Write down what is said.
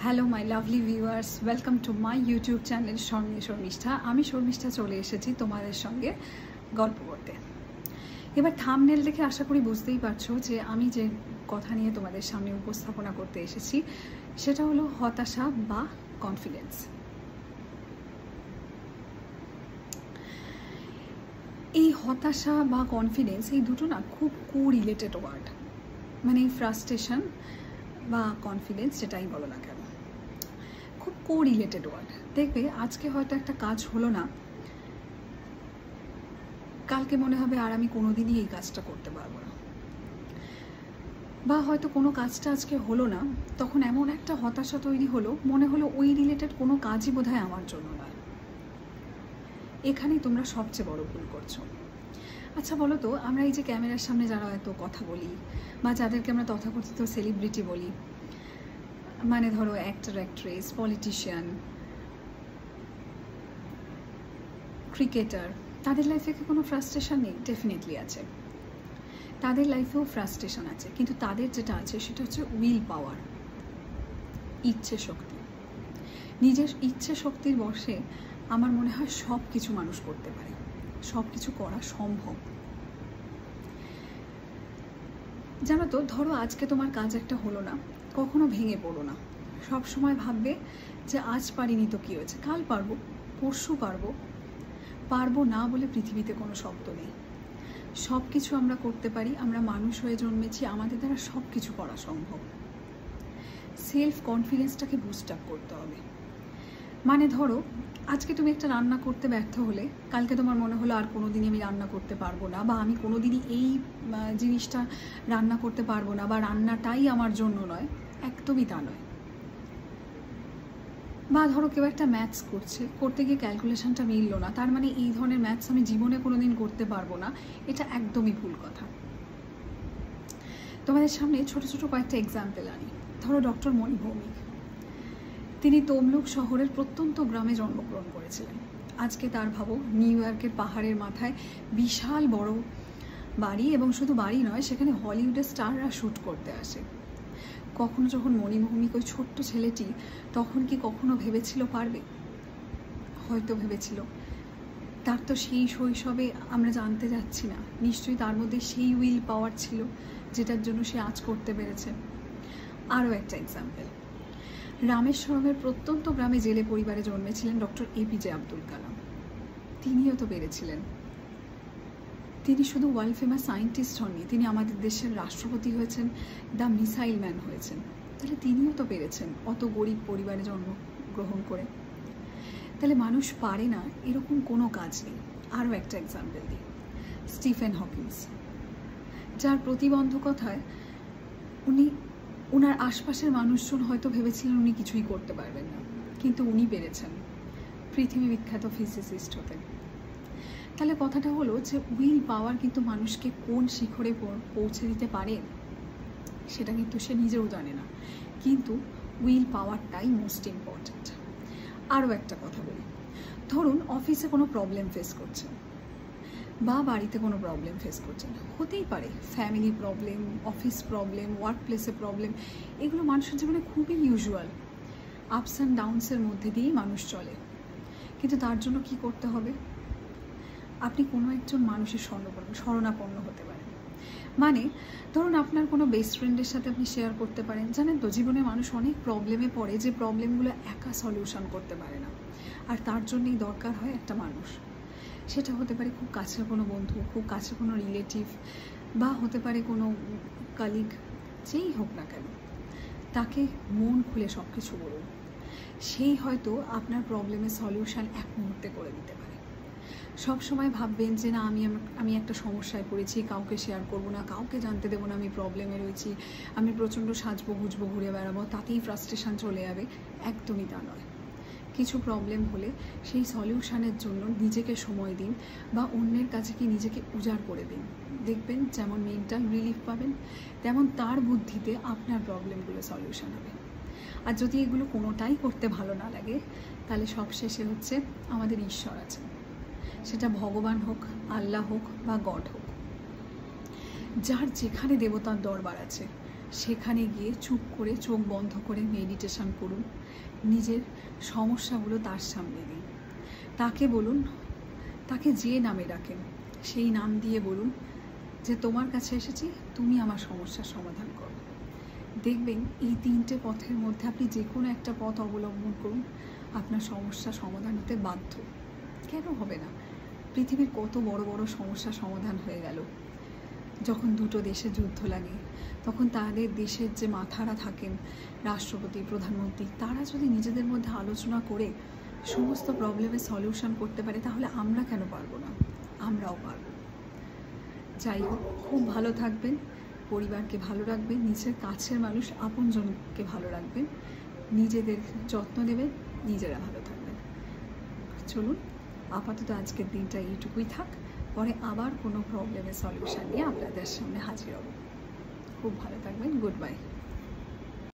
Hello my lovely viewers, welcome to my YouTube channel Sharmistha. আমি শর্মিষ্ঠা চলে এসেছি তোমাদের সঙ্গে গল্প করতে। এবার থাম্বনেল দেখে আশা করি বুঝতেই পারছো যে আমি যে কথা নিয়ে তোমাদের সামনে উপস্থাপনা করতে এসেছি সেটা হলো হতাশা বা কনফিডেন্স। এই হতাশা বা কনফিডেন্স এই দুটো না খুব কোরিলেটেড ওয়ার্ড, মানে এই ফ্রাস্ট্রেশন বা কনফিডেন্স যেটাই বলো না কেন খুব কোরিলেটেড ওয়ার্ড। দেখবে আজকে হয়তো একটা কাজ হলো না, কালকে মনে হবে আর আমি কোনোদিনই এই কাজটা করতে পারবো না। বা হয়তো কোনো কাজটা আজকে হলো না, তখন এমন একটা হতাশা তৈরি হলো, মনে হলো ওই রিলেটেড কোনো কাজই বোধহয় আমার জন্য নয়। এখানেই তোমরা সবচেয়ে বড় ভুল করছো। আচ্ছা বলো তো, আমরা এই যে ক্যামেরার সামনে যারা এত কথা বলি বা যাদেরকে আমরা তথাকথিত সেলিব্রিটি বলি, মানে ধরো অ্যাক্টর, অ্যাক্ট্রেস, পলিটিশিয়ান, ক্রিকেটার, তাদের লাইফে কি কোনো ফ্রাস্ট্রেশন নেই? ডেফিনেটলি আছে, তাদের লাইফেও ফ্রাস্ট্রেশন আছে, কিন্তু তাদের যেটা আছে সেটা হচ্ছে উইল পাওয়ার, ইচ্ছে শক্তি। নিজের ইচ্ছে শক্তির বশে আমার মনে হয় সব কিছু মানুষ করতে পারে, সব কিছু করা সম্ভব। জানো তো, ধরো আজকে তোমার কাজ একটা হলো না, কখনো ভেঙে পড়ো না। সব সময় ভাববে যে আজ পারিনি তো কী হয়েছে, কাল পারবো, পরশু পারবো। পারবো না বলে পৃথিবীতে কোনো শব্দ নেই। সব কিছু আমরা করতে পারি, আমরা মানুষ হয়ে জন্মেছি, আমাদের দ্বারা সব কিছু করা সম্ভব। সেলফ কনফিডেন্সটাকে বুস্ট আপ করতে হবে। মানে ধরো আজকে তুমি একটা রান্না করতে ব্যর্থ হলে, কালকে তোমার মনে হলো আর কোনো দিনই আমি রান্না করতে পারবো না, বা আমি কোনো দিনই এই জিনিসটা রান্না করতে পারবো না, বা রান্নাটাই আমার জন্য নয়। একদমই তা নয়। বা ধরো কেউ একটা ম্যাথস করতে গিয়ে ক্যালকুলেশনটা মিললো না, তার মানে এই ধরনের ম্যাথস আমি জীবনে কোনো দিন করতে পারবো না। এটা একদমই ভুল কথা। তোমাদের সামনে ছোট ছোট কয়েকটা এক্সাম্পল আনি। ধরো ডক্টর মণি ভৌমিক, তিনি তমলুক শহরের প্রত্যন্ত গ্রামে জন্মগ্রহণ করেছিলেন। আজকে তার ভাবো নিউ ইয়র্কের পাহাড়ের মাথায় বিশাল বড় বাড়ি, এবং শুধু বাড়ি নয়, সেখানে হলিউডের স্টাররা শ্যুট করতে আসে। কখনো যখন মণি ভৌমিক ওই ছোট্ট ছেলেটি, তখন কি কখনো ভেবেছিল পারবে? হয়তো ভেবেছিল। তার তো সেই শৈশবে আমরা জানতে যাচ্ছি না, নিশ্চয়ই তার মধ্যে সেই উইল পাওয়ার ছিল যেটার জন্য সে আজ করতে পেরেছে। আরও একটা এক্সাম্পল, রামেশ্বরমের প্রত্যন্ত গ্রামে জেলে পরিবারে জন্মেছিলেন ডক্টর এপিজে আব্দুল কালাম। তিনিও তো পেরেছিলেন। তিনি শুধু ওয়ার্ল্ড ফেমাস সায়েন্টিস্ট হননি, তিনি আমাদের দেশের রাষ্ট্রপতি হয়েছেন, দ্য মিসাইল ম্যান হয়েছেন। তাহলে তিনিও তো পেরেছেন অত গরিব পরিবারে জন্মগ্রহণ করে। তাহলে মানুষ পারে না এরকম কোনো কাজ নেই। আরও একটা এক্সাম্পল দিই, স্টিফেন হকিংস, যার প্রতিবন্ধকতায় ওনার আশপাশের মানুষজন হয়তো ভেবেছিলেন উনি কিছুই করতে পারবেন না, কিন্তু উনি পেরেছেন পৃথিবী বিখ্যাত ফিজিসিস্ট হতে। তাহলে কথাটা হলো যে উইল পাওয়ার কিন্তু মানুষকে কোন শিখরে পৌঁছে দিতে পারে সেটা কিন্তু সে নিজেও জানে না, কিন্তু উইল পাওয়ারটাই মোস্ট ইম্পর্ট্যান্ট। আরও একটা কথা বলি, ধরুন অফিসে কোনো প্রবলেম ফেস করছেন, বা বাড়িতে কোনো প্রবলেম ফেস করছেন, হতেই পারে family problem, office problem, work প্লেসে প্রবলেম, এগুলো মানুষের জীবনে খুবই ইউজুয়াল। আপস অ্যান্ড ডাউনসের মধ্যে দিয়েই মানুষ চলে। কিন্তু তার জন্য কি করতে হবে? আপনি কোনো একজন মানুষের শরণাপন্ন হতে পারেন। মানে ধরুন আপনার কোনো বেস্ট ফ্রেন্ডের সাথে আপনি শেয়ার করতে পারেন। জানেন তো, জীবনে মানুষ অনেক প্রবলেমে পড়ে, যে প্রবলেমগুলো একা সলিউশন করতে পারে না, আর তার জন্যই দরকার হয় একটা মানুষ। সেটা হতে পারে খুব কাছের কোনো বন্ধু, খুব কাছের কোনো রিলেটিভ, বা হতে পারে কোনো কলিগ, যেই হোক না কেন, তাকে মন খুলে সব কিছু বলুন। সেই হয়তো আপনার প্রবলেমের সলিউশন এক মুহূর্তে করে দিতে পারে। সব সময় ভাববেন যে না, আমি একটা সমস্যায় পড়েছি, কাউকে শেয়ার করব না, কাউকে জানতে দেবো না আমি প্রবলেমে রয়েছি, আমি প্রচণ্ড সাজবো গুজবো, ঘুরে বেড়াবো, তাতেই ফ্রাস্ট্রেশন চলে যাবে। একদমই তা নয়। কিছু প্রবলেম হলে সেই সলিউশনের জন্য নিজেকে সময় দিন, বা অন্যের কাছে কি নিজেকে উজাড় করে দিন। দেখবেন যেমন মেন্টাল রিলিফ পাবেন, তেমন তার বুদ্ধিতে আপনার প্রবলেমগুলো সলিউশন হবে। আর যদি এগুলো কোনোটাই করতে ভালো না লাগে, তাহলে সবশেষে হচ্ছে আমাদের ঈশ্বর আছে, সেটা ভগবান হোক, আল্লাহ হোক বা গড হোক, যার যেখানে দেবতার দরবার আছে, সেখানে গিয়ে চুপ করে চোখ বন্ধ করে মেডিটেশন করুন, নিজের সমস্যাগুলো তার সামনে দিন, তাকে বলুন, তাকে যে নামে ডাকেন সেই নাম দিয়ে বলুন যে তোমার কাছে এসেছি, তুমি আমার সমস্যার সমাধান করো। দেখবেন এই 3টে পথের মধ্যে আপনি যে কোনো একটা পথ অবলম্বন করুন, আপনার সমস্যা সমাধান হতে বাধ্য। কেন হবে না? পৃথিবীর কত বড় বড় সমস্যা সমাধান হয়ে গেল। যখন দুটো দেশে যুদ্ধ লাগে তখন তাদের দেশের যে মাথারা থাকেন, রাষ্ট্রপতি, প্রধানমন্ত্রী, তারা যদি নিজেদের মধ্যে আলোচনা করে সমস্ত প্রবলেমের সলিউশন করতে পারে, তাহলে আমরা কেন পারবো না? আমরাও পারবো। যাই হোক, খুব ভালো থাকবেন, পরিবারকে ভালো রাখবেন, নিজের কাছের মানুষ আপনজনকে ভালো রাখবেন, নিজেদের যত্ন নেবেন, নিজেরা ভালো থাকবেন। চলুন, আপাতত আজকের দিনটা এইটুকুই থাক, পরে আবার কোনো প্রবলেমের সলিউশন নিয়ে আপনাদের সামনে হাজির হব। খুব ভালো থাকবেন, গুড বাই।